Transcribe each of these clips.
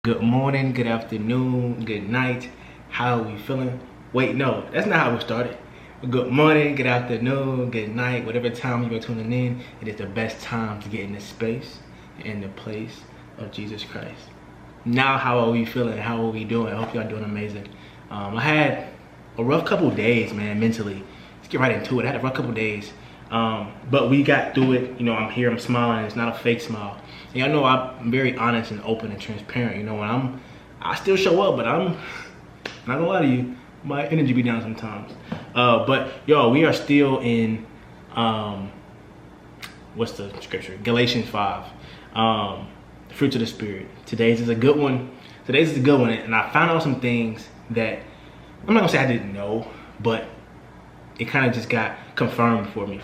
Good morning, good afternoon, good night. How are we feeling? Wait, no, that's not how we started. Good morning, good afternoon, good night. Whatever time you're tuning in, it is the best time to get in the space, in the place of Jesus Christ. Now, how are we feeling? How are we doing? I hope y'all doing amazing. I had a rough couple days, man, mentally. Let's get right into it. I had a rough couple days. But we got through it. You know, I'm here, I'm smiling. It's not a fake smile. And y'all know I'm very honest and open and transparent. You know, when I still show up, but I'm not gonna lie to you, my energy be down sometimes. But y'all, we are still in, what's the scripture? Galatians 5, fruits of the Spirit. Today's is a good one. And I found out some things that, I'm not gonna say I didn't know, but it kind of just got confirmed for me.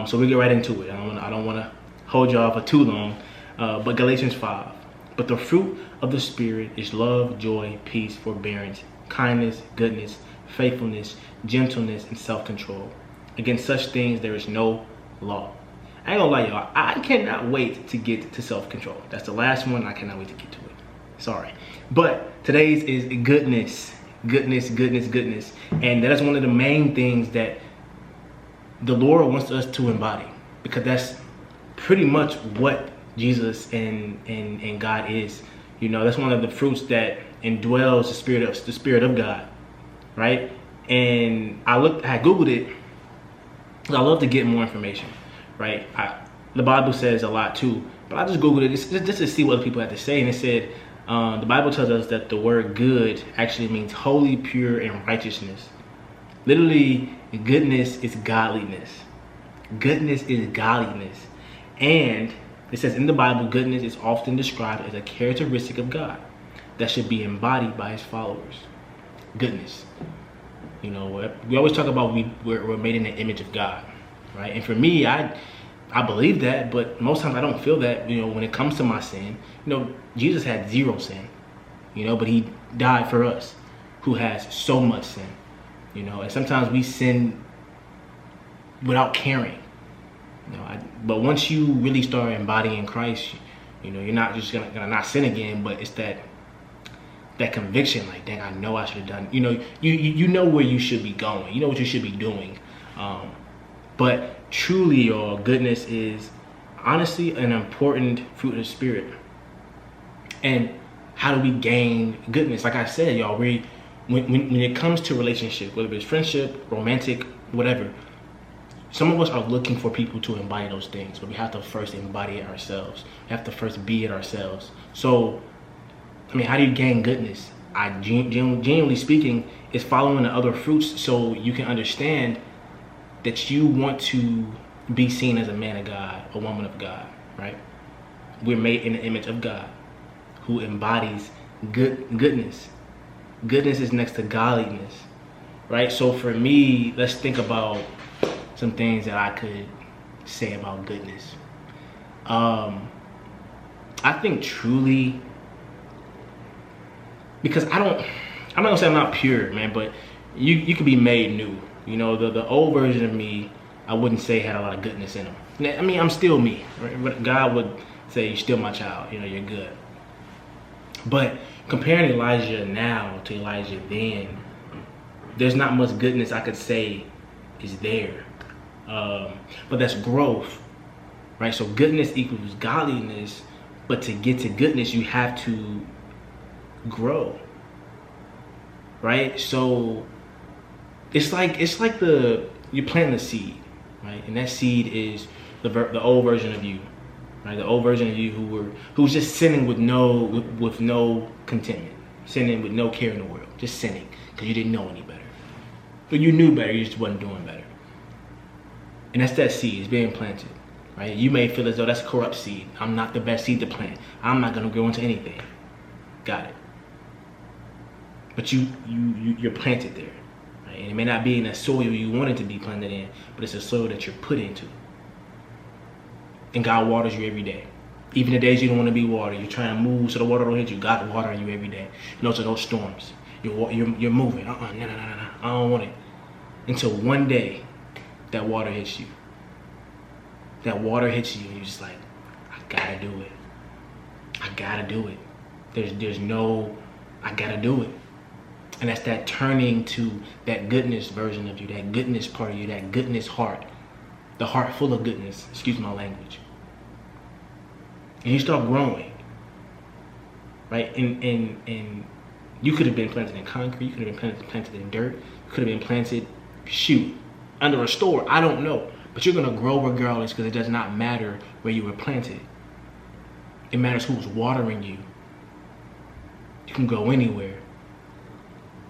So we get right into it. I don't want to hold y'all for too long. But Galatians 5. But the fruit of the Spirit is love, joy, peace, forbearance, kindness, goodness, faithfulness, gentleness, and self-control. Against such things there is no law. I ain't gonna lie, y'all. I cannot wait to get to self-control. That's the last one. I cannot wait to get to it. Sorry. But today's is goodness. Goodness. And that is one of the main things that the Lord wants us to embody, because that's pretty much what Jesus and God is. You know, that's one of the fruits that indwells the spirit of God, right? And I googled it because I love to get more information, right? The Bible says a lot too, but I just googled it just to see what other people have to say, and it said the Bible tells us that the word good actually means holy, pure, and righteousness. Literally, goodness is godliness. Goodness is godliness. And it says in the Bible, goodness is often described as a characteristic of God that should be embodied by his followers. Goodness. You know, we always talk about we're made in the image of God, right? And for me, I believe that, but most times I don't feel that. You know, when it comes to my sin, you know, Jesus had zero sin, you know, but he died for us who has so much sin, you know, and sometimes we sin without caring. You know, but once you really start embodying Christ, you know, you're not just gonna not sin again, but it's that conviction, like, dang, I know I should have done. You know, you know where you should be going. You know what you should be doing. But truly, your goodness is honestly an important fruit of the Spirit. And how do we gain goodness? Like I said, y'all, when it comes to relationship, whether it's friendship, romantic, whatever, some of us are looking for people to embody those things, but we have to first embody it ourselves. We have to first be it ourselves. So, I mean, how do you gain goodness? Genuinely speaking, is following the other fruits so you can understand that you want to be seen as a man of God, a woman of God, right? We're made in the image of God, who embodies goodness. Goodness is next to godliness, right? So for me, let's think about some things that I could say about goodness. I think truly, because I'm not gonna say I'm not pure, man, but you could be made new. You know, the old version of me, I wouldn't say had a lot of goodness in him. I mean, I'm still me. Right? God would say, you're still my child, you know, you're good. But comparing Elijah now to Elijah then, there's not much goodness I could say is there. But that's growth, right? So goodness equals godliness, but to get to goodness, you have to grow, right? So it's like you plant a seed, right? And that seed is the old version of you, right? The old version of you who's just sinning with no contentment, sinning with no care in the world, just sinning because you didn't know any better, but you knew better, you just wasn't doing better. And that's that seed, it's being planted, right? You may feel as though that's a corrupt seed. I'm not the best seed to plant. I'm not gonna grow into anything. Got it. But you're planted there, right? And it may not be in the soil you wanted to be planted in, but it's a soil that you're put into. And God waters you every day. Even the days you don't want to be watered, you're trying to move so the water don't hit you. God watering you every day. You know, so those storms, you're moving. No, I don't want it. Until one day, that water hits you. That water hits you, and you're just like, I gotta do it. There's no, I gotta do it. And that's that turning to that goodness version of you, that goodness part of you, that goodness heart. The heart full of goodness, excuse my language. And you start growing, right? And you could have been planted in concrete, you could have been planted in dirt, you could have been planted, under a store, I don't know. But you're gonna grow regardless, because it does not matter where you were planted. It matters who's watering you. You can grow anywhere.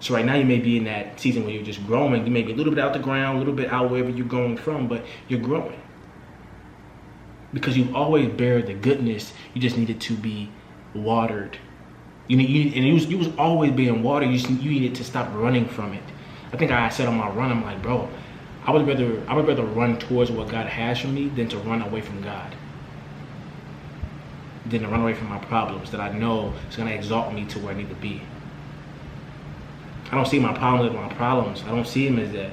So right now you may be in that season where you're just growing. You may be a little bit out the ground, a little bit out wherever you're going from, but you're growing. Because you've always bared the goodness, you just needed to be watered. You was always being watered, you needed to stop running from it. I think I said on my run, I'm like, bro, I would rather run towards what God has for me than to run away from God. Than to run away from my problems that I know is gonna exalt me to where I need to be. I don't see my problems as my problems. I don't see them as that.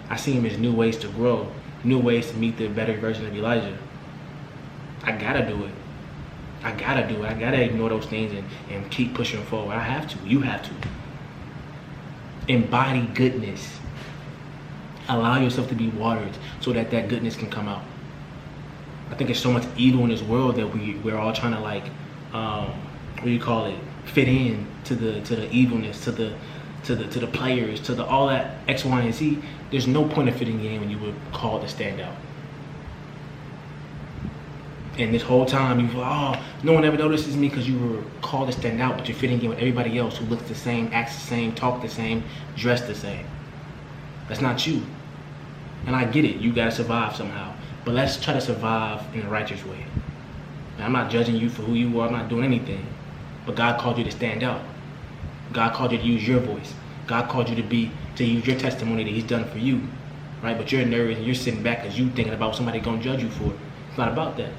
I see them as new ways to grow, new ways to meet the better version of Elijah. I gotta do it. I gotta ignore those things and keep pushing forward. I have to. You have to. Embody goodness. Allow yourself to be watered so that goodness can come out. I think there's so much evil in this world that we're all trying to like, what do you call it? Fit in to the evilness, to the players, to the all that X, Y, and Z. There's no point of fitting in when you were called to stand out. And this whole time you feel, oh, no one ever notices me because you were called to stand out, but you're fitting in with everybody else who looks the same, acts the same, talk the same, dress the same. That's not you. And I get it, you gotta survive somehow. But let's try to survive in a righteous way. And I'm not judging you for who you are, I'm not doing anything. But God called you to stand out. God called you to use your voice. God called you to use your testimony that He's done for you. Right? But you're nervous and you're sitting back because you thinking about somebody gonna judge you for it. It's not about that.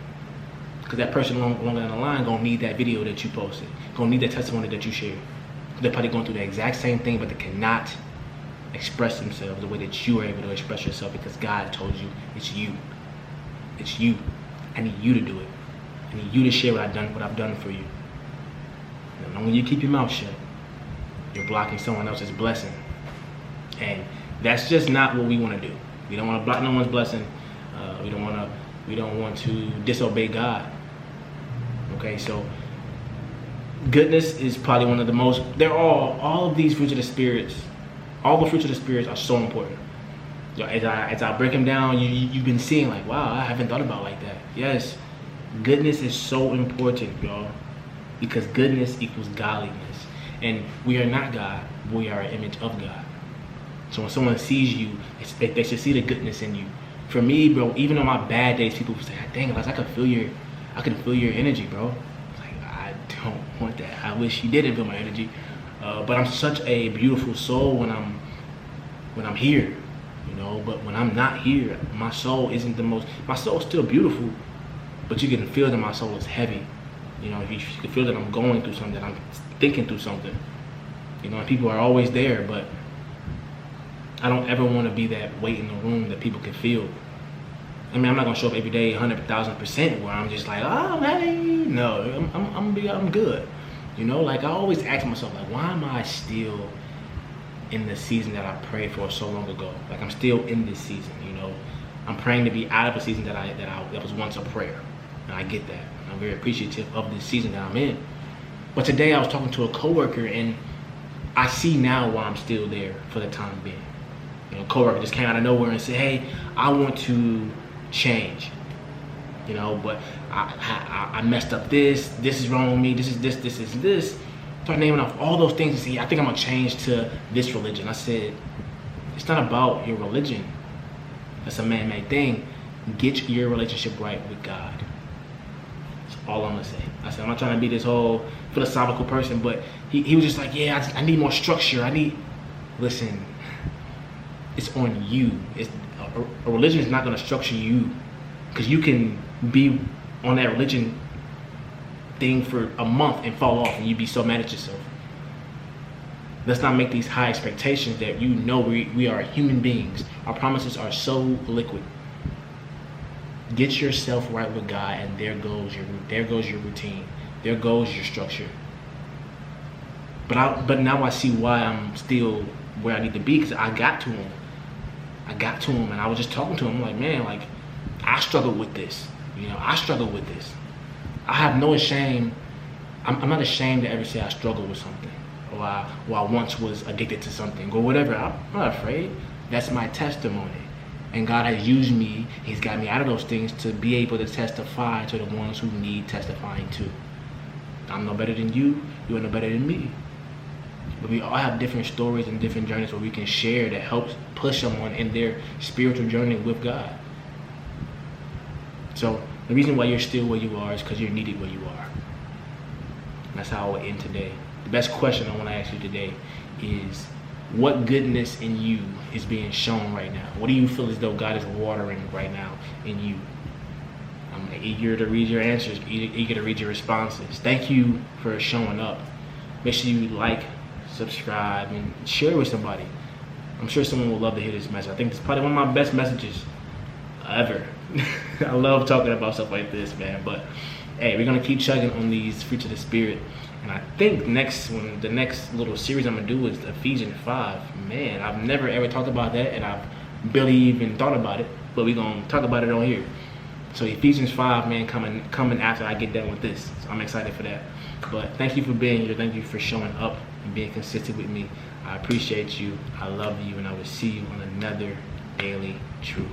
Because that person longer down the line gonna need that video that you posted. Gonna need that testimony that you shared. They're probably going through the exact same thing, but they cannot express themselves the way that you are able to express yourself because God told you it's you. It's you. I need you to do it. I need you to share what I've done for you. And when you keep your mouth shut, you're blocking someone else's blessing. And that's just not what we want to do. We don't want to block no one's blessing. We don't want to disobey God. Okay, so goodness is probably one of the most, all of these fruits of the spirits, all the fruits of the spirits are so important. As I break them down, you've been seeing like, wow, I haven't thought about it like that. Yes, goodness is so important, y'all, because goodness equals godliness. And we are not God, we are an image of God. So when someone sees you, they should see the goodness in you. For me, bro, even on my bad days, people say, dang, I can feel your energy, bro. It's like, I don't want that. I wish you didn't feel my energy. But I'm such a beautiful soul when I'm here, you know. But when I'm not here, my soul isn't my soul's still beautiful, but you can feel that my soul is heavy. You know, you can feel that I'm going through something, that I'm thinking through something. You know, and people are always there, but I don't ever want to be that weight in the room that people can feel. I mean, I'm not gonna show up every day 100,000% where I'm just like, oh, hey, no, I'm good. You know, like I always ask myself, like, why am I still in the season that I prayed for so long ago? Like I'm still in this season, you know. I'm praying to be out of a season that was once a prayer, and I get that. I'm very appreciative of this season that I'm in. But today I was talking to a coworker, and I see now why I'm still there for the time being. You know, a coworker just came out of nowhere and said, hey, I want to change, you know, but I messed up this is wrong with me, this is this. Start naming off all those things and say, I think I'm gonna change to this religion. I said, it's not about your religion. That's a man-made thing. Get your relationship right with God. That's all I'm gonna say. I said, I'm not trying to be this whole philosophical person, but he was just like, yeah, I need more structure. Listen, it's on you. A religion is not going to structure you, because you can be on that religion thing for a month and fall off and you'd be so mad at yourself. Let's not make these high expectations that you know we are human beings. Our promises are so liquid. Get yourself right with God, and there goes your routine. There goes your structure. But now I see why I'm still where I need to be, because I got to him. And I was just talking to him like, man, like, I struggle with this. I struggle with this. I have no shame. I'm not ashamed to ever say I struggle with something, or I once was addicted to something, or whatever. I'm not afraid. That's my testimony. And God has used me. He's got me out of those things to be able to testify to the ones who need testifying to. I'm no better than you. You are no better than me. But we all have different stories and different journeys where we can share that helps push someone in their spiritual journey with God. So the reason why you're still where you are is because you're needed where you are. And that's how I will end today. The best question I want to ask you today is, what goodness in you is being shown right now? What do you feel as though God is watering right now in you? I'm eager to read your answers, eager to read your responses. Thank you for showing up. Make sure you like, subscribe, and share with somebody. I'm sure someone will love to hear this message. I think it's probably one of my best messages ever. I love talking about stuff like this, man. But hey, we're gonna keep chugging on these fruits of the Spirit. And I think the next little series I'm gonna do is Ephesians 5. Man, I've never ever talked about that, and I've barely even thought about it. But we're gonna talk about it on here. So Ephesians 5, man, coming after I get done with this. So I'm excited for that. But thank you for being here. Thank you for showing up and being consistent with me. I appreciate you. I love you, and I will see you on another Daily Truth.